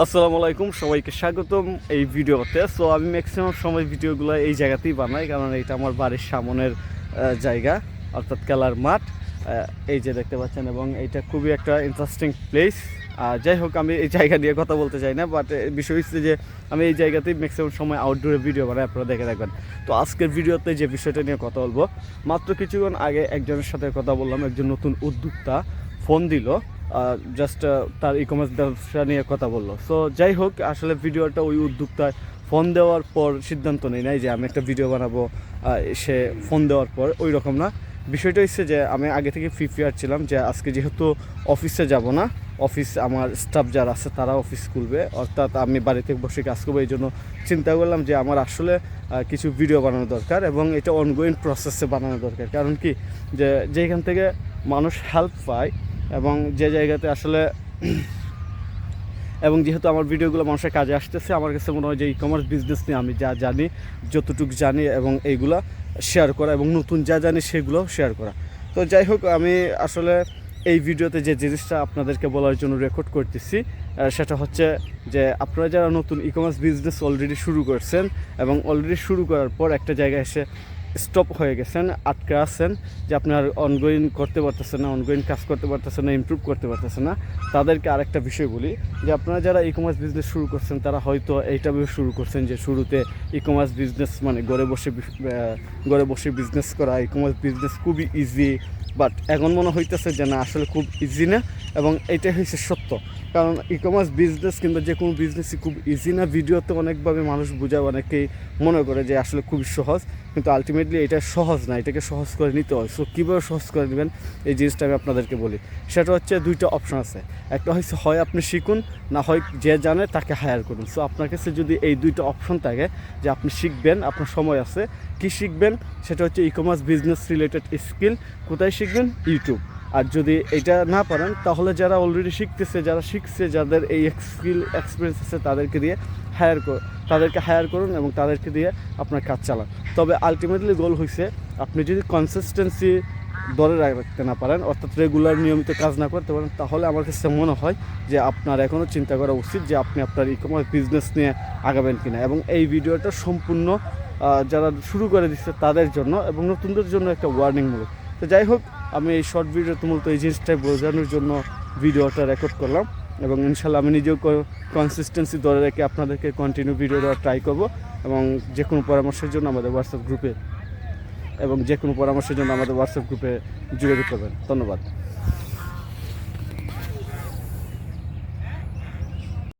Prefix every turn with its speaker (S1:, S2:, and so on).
S1: আসসালামু আলাইকুম, সবাইকে স্বাগতম এই ভিডিওতে। সো আমি ম্যাক্সিমাম সময় ভিডিওগুলো এই জায়গাতেই বানাই, কারণ এটা আমার বাড়ির সামনের জায়গা, অর্থাৎ খেলার মাঠ। এই যে দেখতে পাচ্ছেন, এবং এটা খুবই একটা ইন্টারেস্টিং প্লেস। যাই হোক, আমি এই জায়গা নিয়ে কথা বলতে চাই না, বাট বিষয় হচ্ছে যে আমি এই জায়গাতেই ম্যাক্সিমাম সময় আউটডোরে ভিডিও বানাই, আপনারা দেখে রাখবেন। তো আজকের ভিডিওতে যে বিষয়টা নিয়ে কথা বলবো, মাত্র কিছুক্ষণ আগে একজনের সাথে কথা বললাম, একজন নতুন উদ্যোক্তা ফোন দিল, জাস্ট তার ই কমার্স ব্যবসা নিয়ে কথা বললো। সো যাই হোক, আসলে ভিডিওটা ওই উদ্যোক্তায় ফোন দেওয়ার পর সিদ্ধান্ত নেই নাই যে আমি একটা ভিডিও বানাবো সে ফোন দেওয়ার পর, ওই রকম না। বিষয়টা হচ্ছে যে আমি আগে থেকে প্রিপেয়ার ছিলাম যে আজকে যেহেতু অফিসে যাব না, অফিস আমার স্টাফ যারা আছে তারা অফিস খুলবে, অর্থাৎ আমি বাড়িতে বসে কাজ করবো। এই জন্য চিন্তা করলাম যে আমার আসলে কিছু ভিডিও বানানো দরকার, এবং এটা অনগোয়িং প্রসেসে বানানো দরকার। কারণ কি, যে যেখান থেকে মানুষ হেল্প পায়, এবং যে জায়গাতে আসলে এবং যেহেতু আমার ভিডিওগুলো মানুষের কাজে আসতেছে, আমার কাছে মনে হয় যে ই কমার্স বিজনেস নিয়ে আমি যা জানি, যতটুকু জানি, এবং এইগুলা শেয়ার করা, এবং নতুন যা জানি সেগুলো শেয়ার করা। তো যাই হোক, আমি আসলে এই ভিডিওতে যে জিনিসটা আপনাদেরকে বলার জন্য রেকর্ড করতেছি, সেটা হচ্ছে যে আপনারা যারা নতুন ই কমার্স বিজনেস অলরেডি শুরু করছেন, এবং অলরেডি শুরু করার পর একটা জায়গায় এসে স্টপ হয়ে গেছেন, আটকে আছেন, যে আপনার অনগোয়িং করতে পারতেছেন না, অনগোয়িং কাজ করতে পারতেছেন না, ইমপ্রুভ করতে পারতেছেন না, তাদেরকে আরেকটা বিষয় বলি যে আপনারা যারা ই কমার্স বিজনেস শুরু করছেন, তারা হয়তো এইটা ভেবে শুরু করছেন যে শুরুতে ই কমার্স বিজনেস মানে ঘরে বসে বিজনেস করা, ই কমার্স বিজনেস খুবই ইজি। বাট এখন মনে হইতেছে যে না, আসলে খুব ইজি না, এবং এইটাই হচ্ছে সত্য। কারণ ই কমার্স বিজনেস কিংবা যে কোনো বিজনেসই খুব ইজি না। ভিডিওতে অনেকভাবে মানুষ বোঝায়, অনেকেই মনে করে যে আসলে খুবই সহজ, কিন্তু আলটিমেটলি এটা সহজ না, এটাকে সহজ করে নিতে হয়। সো কীভাবে সহজ করে নেবেন, এই জিনিসটা আমি আপনাদেরকে বলি। সেটা হচ্ছে দুইটা অপশন আছে। একটা হচ্ছে হয় আপনি শিখুন, না হয় যে জানে তাকে হায়ার করুন। সো আপনার কাছে যদি এই দুইটা অপশন থাকে যে আপনি শিখবেন, আপনার সময় আছে, কি শিখবেন, সেটা হচ্ছে e commerce business related skill. কোথায় শিখবেন? ইউটিউব। আর যদি এটা না পারেন, তাহলে যারা অলরেডি শিখতেছে, যারা শিখছে, যাদের এই স্কিল এক্সপিরিয়েন্স আছে, তাদেরকে হায়ার করুন, এবং তাদেরকে দিয়ে আপনার কাজ চালান। তবে আলটিমেটলি গোল হয়েছে, আপনি যদি কনসিস্টেন্সি ধরে রাখতে না পারেন, অর্থাৎ রেগুলার নিয়মিত কাজ না করতে পারেন, তাহলে আমার কাছে মনে হয় যে আপনার এখনও চিন্তা করা উচিত যে আপনি আপনার ই কমার্স বিজনেস নিয়ে আগাবেন কিনা। এবং এই ভিডিওটা সম্পূর্ণ যারা শুরু করে দিচ্ছে তাদের জন্য, এবং নতুনদের জন্য একটা ওয়ার্নিংমূলক। তো যাই হোক, আমি এই শর্ট ভিডিওতে মূলত এই জিনিসটাই বোঝানোর জন্য ভিডিওটা রেকর্ড করলাম, এবং ইনশাল্লাহ আমি নিজেও কনসিস্টেন্সি ধরে রেখে আপনাদেরকে কন্টিনিউ ভিডিও দেওয়ার ট্রাই করবো। এবং যে কোনো পরামর্শের জন্য আমাদের হোয়াটসঅ্যাপ গ্রুপে যোগাযোগ করবেন। ধন্যবাদ।